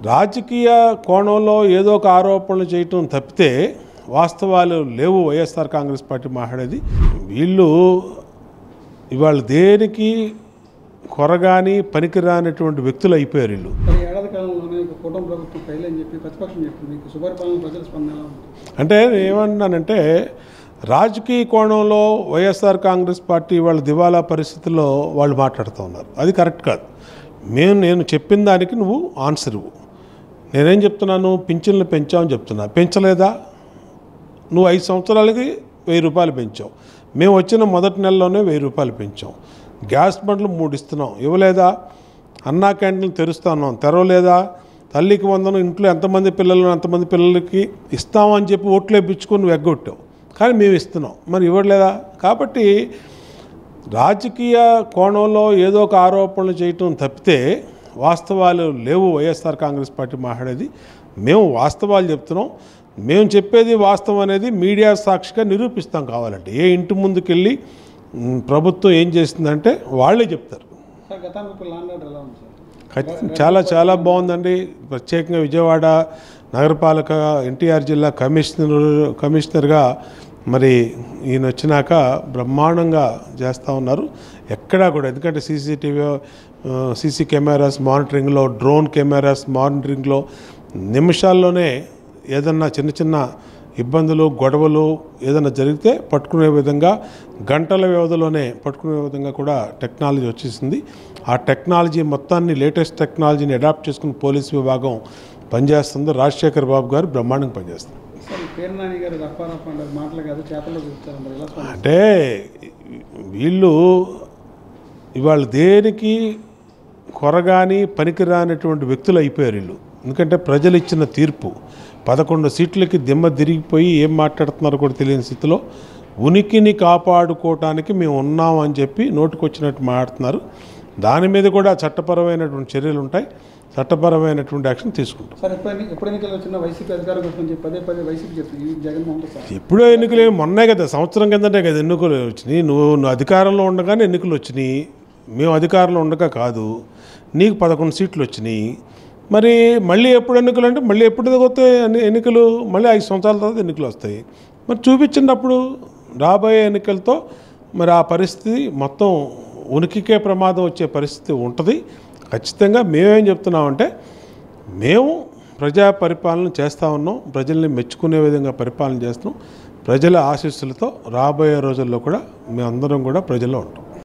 రాజకీయ కోణంలో ఏదో ఒక ఆరోపణలు చేయటం తప్పితే వాస్తవాలు లేవు. వైఎస్ఆర్ కాంగ్రెస్ పార్టీ మాట్లాడేది వీళ్ళు ఇవాళ దేనికి కొరగాని పనికిరానటువంటి వ్యక్తులు అయిపోయారు. వీళ్ళు ఏడాది కాలంలోనే కూటమి ప్రభుత్వం ఫెయిల్ అని చెప్పి ప్రతిపక్షం చెప్తుంది. మీకు సుపరిపాలన ప్రజల స్పందన అంటే ఏమన్నానంటే రాజకీయ కోణంలో వైఎస్ఆర్ కాంగ్రెస్ పార్టీ వాళ్ళ దివాలా పరిస్థితుల్లో వాళ్ళు మాట్లాడుతూ ఉన్నారు. అది కరెక్ట్ కాదు. నేను చెప్పిన దానికి నువ్వు ఆన్సర్ ఇవ్వు. నేనేం చెప్తున్నాను, పింఛన్లు పెంచామని చెప్తున్నా. పెంచలేదా? నువ్వు 5 సంవత్సరాలకి 1000 రూపాయలు పెంచావు. మేము వచ్చిన మొదటి నెలలోనే 1000 రూపాయలు పెంచాం. గ్యాస్ బండ్లు 3 ఇస్తున్నాం, ఇవ్వలేదా? అన్నా క్యాంటీన్లు తెరుస్తున్నాం, తెరవలేదా? తల్లికి వందనం ఇంట్లో ఎంతమంది పిల్లలు అంతమంది పిల్లలకి ఇస్తామని చెప్పి ఓట్లు వేయించుకొని నువ్వు ఎగ్గొట్టావు. కానీ మేము ఇస్తున్నాం, మరి ఇవ్వట్లేదా? కాబట్టి రాజకీయ కోణంలో ఏదో ఒక ఆరోపణలు చేయటం తప్పితే వాస్తవాలు లేవు. వైఎస్ఆర్ కాంగ్రెస్ పార్టీ మాట్లాడేది మేము వాస్తవాలు చెప్తున్నాం. మేము చెప్పేది వాస్తవం అనేది మీడియా సాక్షిగా నిరూపిస్తాం. కావాలంటే ఏ ఇంటి ముందుకెళ్ళి ప్రభుత్వం ఏం చేస్తుందంటే వాళ్ళే చెప్తారు. చాలా చాలా బాగుందండి. ప్రత్యేకంగా విజయవాడ నగరపాలక ఎన్టీఆర్ జిల్లా కమిషనర్గా మరి ఈయన వచ్చినాక బ్రహ్మాండంగా చేస్తూ ఉన్నారు. ఎక్కడా కూడా, ఎందుకంటే సీసీ కెమెరాస్ మానిటరింగ్లో, డ్రోన్ కెమెరాస్ మానిటరింగ్లో నిమిషాల్లోనే ఏదన్నా చిన్న చిన్న ఇబ్బందులు గొడవలు ఏదైనా జరిగితే పట్టుకునే విధంగా, గంటల వ్యవధిలోనే పట్టుకునే విధంగా కూడా టెక్నాలజీ వచ్చేసింది. ఆ టెక్నాలజీ మొత్తాన్ని, లేటెస్ట్ టెక్నాలజీని అడాప్ట్ చేసుకుని పోలీసు విభాగం పనిచేస్తుంది. రాజశేఖర్ బాబు గారు బ్రహ్మాండంగా పనిచేస్తారు. అంటే వీళ్ళు ఇవాళ దేనికి కొరగాని పనికిరానటువంటి వ్యక్తులు అయిపోయారు వీళ్ళు. ఎందుకంటే ప్రజలు ఇచ్చిన తీర్పు 11 సీట్లకి దిమ్మ తిరిగిపోయి ఏం మాట్లాడుతున్నారో కూడా తెలియని స్థితిలో ఉనికిని కాపాడుకోవటానికి మేము ఉన్నామని చెప్పి నోటుకొచ్చినట్టు మాట్లాడుతున్నారు. దాని మీద కూడా చట్టపరమైనటువంటి చర్యలు ఉంటాయి, చట్టపరమైనటువంటి యాక్షన్ తీసుకుంటాం. ఎప్పుడో ఎన్నికలు మొన్నే కదా, సంవత్సరం కిందటే కదా ఎన్నికలు వచ్చినాయి. నువ్వు అధికారంలో ఉండగానే ఎన్నికలు వచ్చినాయి. మేము అధికారంలో ఉండగా కాదు. నీకు 11 సీట్లు వచ్చినాయి. మరి మళ్ళీ ఎప్పుడు ఎన్నికలు అంటే మళ్ళీ ఎప్పుడు వస్తాయి ఎన్నికలు? మళ్ళీ 5 సంవత్సరాల తర్వాత ఎన్నికలు వస్తాయి. మరి చూపించినప్పుడు రాబోయే ఎన్నికలతో మరి ఆ పరిస్థితి మొత్తం ఉనికికే ప్రమాదం వచ్చే పరిస్థితి ఉంటుంది. ఖచ్చితంగా మేమేం చెప్తున్నామంటే మేము ప్రజా పరిపాలన చేస్తూ ఉన్నాం. ప్రజల్ని మెచ్చుకునే విధంగా పరిపాలన చేస్తున్నాం. ప్రజల ఆశీస్సులతో రాబోయే రోజుల్లో కూడా మేమందరం కూడా ప్రజల్లో ఉంటాం.